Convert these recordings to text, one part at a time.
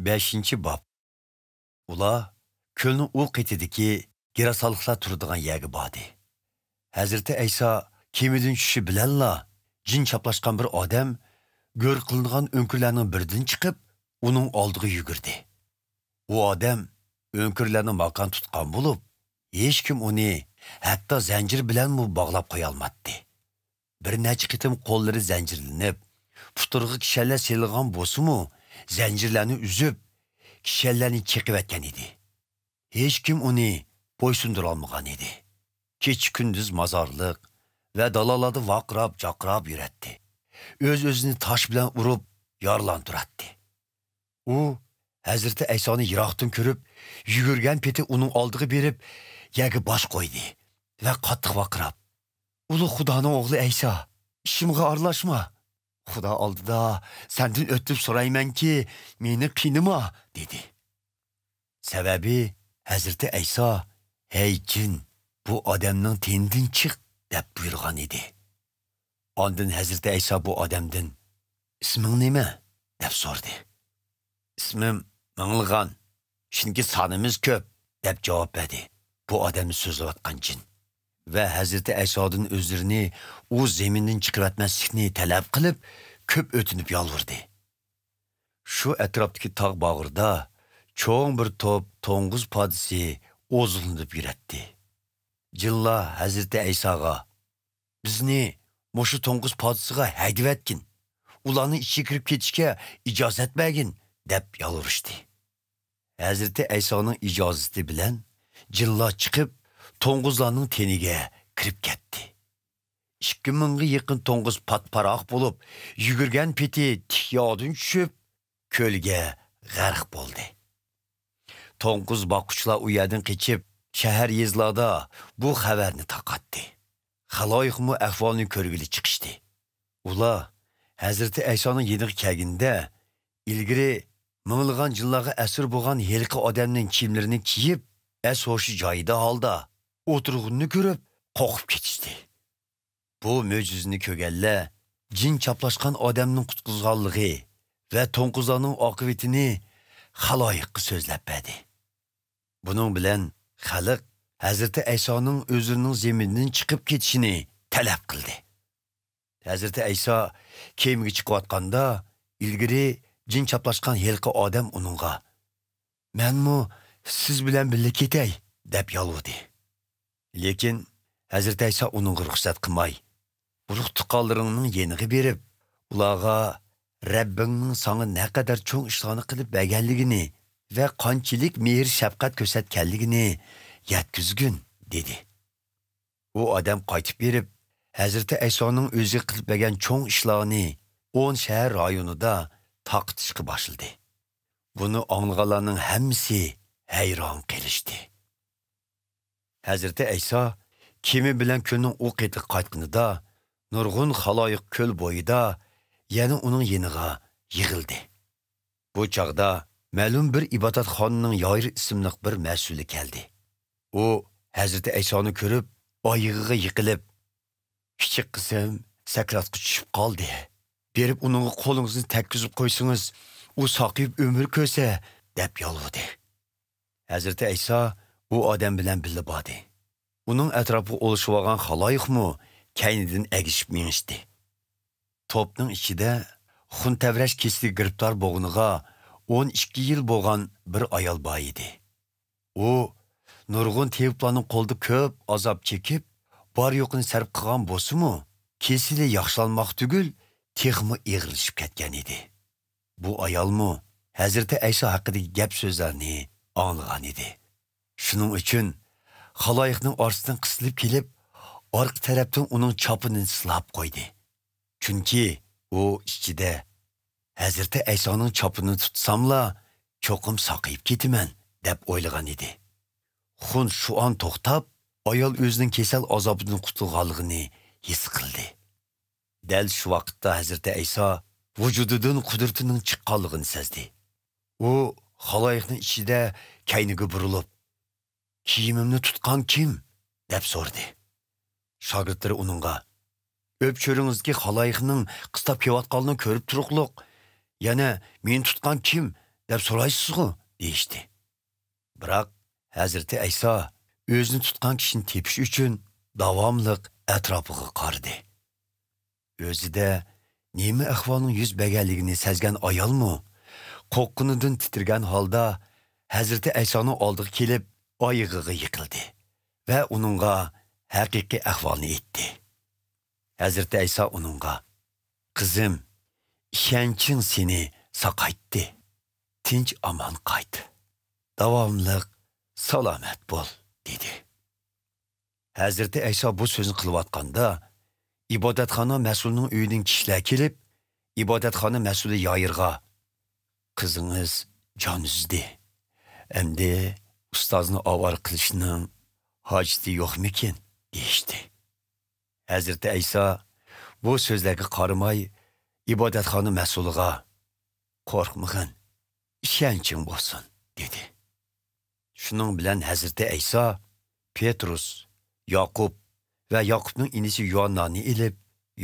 5. bob. Ular ko'lning u qetidagi girasolixlar turadigan yerga bordi. Hazrati Ayso kemidan tushishi bilanla jin chaplashgan bir odam go'r qilingan o'nkirlarning biridan chiqib, uning oldiga yugurdi. U odam o'nkirlarni makon tutgan bo'lib, hech kim uni hatto zanjir bilan mu bog'lab qo'ya olmadi. Bir necha qitim qo'llari zanjirlanib, puturg'i kishanlar selgan bo'lsa-mu, zanjirlarni uzib, kishanlarni cheqivatgan edi. Hech kim uni bo'ysundira olmagan edi. Kech-kunduz mozorliq va dalolarda vaqrab-jaqrab yuratdi. O'z-o'zini tosh bilan urib, yorlantiradi. U Hazrati Aysoni yiroqdan ko'rib, yugurgan peti uning oldiga berib, yerga bosh qo'ydi va qattiq vaqirab: "Ulug' Xudoning o'g'li Ayso, ishimga aralashma. Xudo oldida sendan o'tib so'raymanki, meni qiynama", dedi. Sababi Hazrati Ayso: "Hey jin, bu odamning tenidan chiq", deb buyurgan edi. Ondan Hazrati Ayso bu odamdan: "Isming nima?" deb so'radi. "Ismim Ming'ilg'on, chunki sonimiz ko'p", deb javob berdi. Bu odamni so'zlayotgan jin. Va Hazrati Aysodan o'zlarini u zamindan chiqarmaslikni talab qilib, ko'p o'tinib yolvurdi. Shu atrofdagi tog' bog'irda cho'ng bir to'p to'ng'iz podisi o'zlanib yuratdi. Jinlar Hazrati Aysoga: "Bizni mushu to'ng'iz podisiga haydavatgin. Ularni ichiga kirib ketishga ijozat bergin", deb yolvurishdi. Hazrati Aysoning ijozati bilan jinlar chiqib, to'ng'izlarning teniga kirib ketdi. 2000 ga yaqin to'ng'iz patparoq bo'lib, yugurgan peti tikyodan tushib, ko'lga g'arq bo'ldi. To'ng'iz boquvchilar u yerdan qochib, shahar yezlarda bu xabarni taqatdi. Xaloyiqmi ahvolni ko'rgili chiqishdi. Ular Hazrati Aysoning yeniga kelganda, ilgari ming'ilg'on jinlarga asir bo'lgan yelqi odamning kiyimlarini kiyib, as-hoshi joyida holda o'tirg'unni ko'rib, qo'rqib ketishdi. Bu mo'jizani ko'rganlar jin chaplashgan odamning qutqizganligi va to'ng'izlarning oqibatini xaloyiqqa so'zlab berdi. Buning bilan xalq Hazrati Aysoning o'zining zamindan chiqib ketishini talab qildi. Hazrati Ayso kemiga chiqayotganda, ilgari jin chaplashgan yelqi odam uningga: "Menmi siz bilan birga ketay", deb yolvurdi. Lekin Hazrati Ayso uningga ruxsat qilmay, urug' tuqqanlaringning yeniga berib, ularga Rabbingning sana ne kadar cho'ng ishlarni qilib berganligini va qanchalik mehr shafqat ko'rsatganligini yetkizgin, dedi. U odam qaytib berib, Hazrati Aysoning o'zi qilib bergan cho'ng ishlarni 10 shahar rayonida taqitishga boshladi. Buni anglaganlarning hammasi hayron qolishdi. Hazrati Ayso kemi bilan ko'lning u qetiga qaytganida, nurg'un xaloyiq ko'l bo'yida yana uning yeniga yig'ildi. Bu chaqda ma'lum bir ibodatxonaning Yoir ismli bir mas'uli keldi. U Hazrati Aysoni ko'rib, oyig'iga yiqilib: "Kichik qizim sakratga tushib qoldi. Berib uning qo'lingizni tekkizib qo'ysangiz, u saqib umr ko'rsa", deb yolvurdi. Hazrati Ayso u odam bilan birga bordi. Uning atrofiga olishib olgan xaloyiqmi kaynidan agishib minishdi. Topning ichida xuntavrash kesli giribtor bo'g'iniga 12 yil bo'lgan bir ayol bor edi. U nurg'un teviplarning qo'lida ko'p azob chekib, bor yo'qini sarf qilgan bo'lsa-mu, kesili yaxshilanmoq tugul, texmi eg'rilishib ketgan edi. Bu ayolmi Hazrati Ayso haqidagi gap so'zlarni anglagan edi. Shuning uchun xaloyiqning orsidan qisilib kelib, orqa tarafdan uning chopini silab qo'ydi. Chunki u ichida Hazrati Aysoning chopini tutsamla, cho'qim saqayib ketaman, deb o'ylagan edi. Xun shu an to'xtab, ayol o'zining kasal azobidan qutulganligini his qildi. Dal shu vaqtda Hazrati Ayso vujudidan qudratining chiqqanligini sezdi. U xaloyiqning ichida kayniga burilib: "Kiyimimni tutgan kim?" deb so'radi. Shogirdlari uningga: "O'p ko'ringizki xaloyiqning qistab kelayotganini ko'rib turuqliq. Yana men tutgan kim?" deb so'raysizmi, deyishdi. Biroq Hazreti Ayso o'zini tutgan kishini tepish uchun davomliq atrofiga qaradi. O'zida nima ahvolning yuz berganligini sezgan ayolmi, qo'qqinidan titirgan holda Hazreti Aysoning oldiga kelib, oyog'iga yiqildi va uningga haqiqiy ahvolni aytdi. Hazreti Ayso uningga: "Qizim, ishonching seni saqaytdi. Tinch aman qayt. Davomliq salomat bo'l", dedi. Hazreti Ayso bu so'zni qilayotganda, ibodatxona mas'ulining uyidan kishilar kelib, ibodatxona mas'uli Yoyirga: "Qizingiz jon uzdi. Endi ustozni ovor qilishning hojati yo'qmikin?" deyishdi. Hazreti Ayso bu so'zlarga qaramay ibodatxona mas'uliga: "Qo'rqmag'in, ishonching bo'lsin", dedi. Shuning bilan Hazreti Ayso Petrus, Yoqub va Yoqubning inisi Yuhannani ilib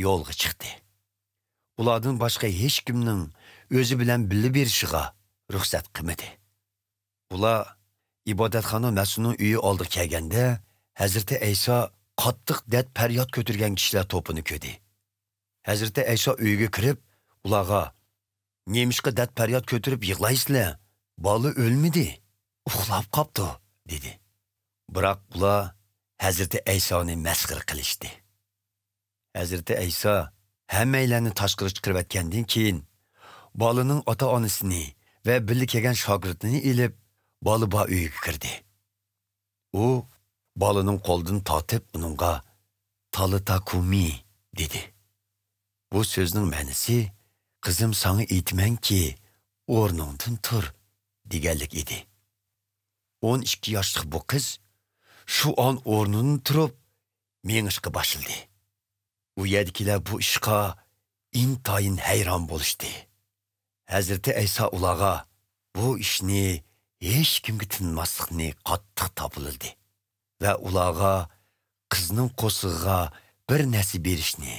yo'lga chiqdi. Ulardan boshqa hech kimning o'zi bilan birga berishiga ruxsat qilmadi. Ular ibodatxona mas'ulining uyi oldiga kelganda, Hazreti Ayso qattiq dard faryod ko'targan kishilar to'pini ko'rdi. Hazreti Ayso uyiga kirib, ularga: "Nemishqa dard faryod ko'tarib yig'laysizlar? Bola o'lmadi, uxlab qopti", dedi. Biroq ular Hazreti Aysoni masxara qilishdi. Hazreti Ayso hammalarni tashqari chiqarayotgandan keyin bolaning ota-onasini va birga kelgan shogirdini ilib, bola bor uyiga kirdi. U bolaning qo'lidan tortib uningga "Talita kumi" dedi. Bu so'zning ma'nosi "Qizim, sana aytmanki, o'rningdan tur" deganlik edi. 12 yoshlik bu qiz shu on o'rnidan turib mengishga boshladi. U yerdagilar bu ishga intayin hayron bo'lishdi. Hazreti Ayso ularga bu ishni hech kimga tinmaslikni qattiq topildi va ularga qizning qo'sig'iga bir narsa berishni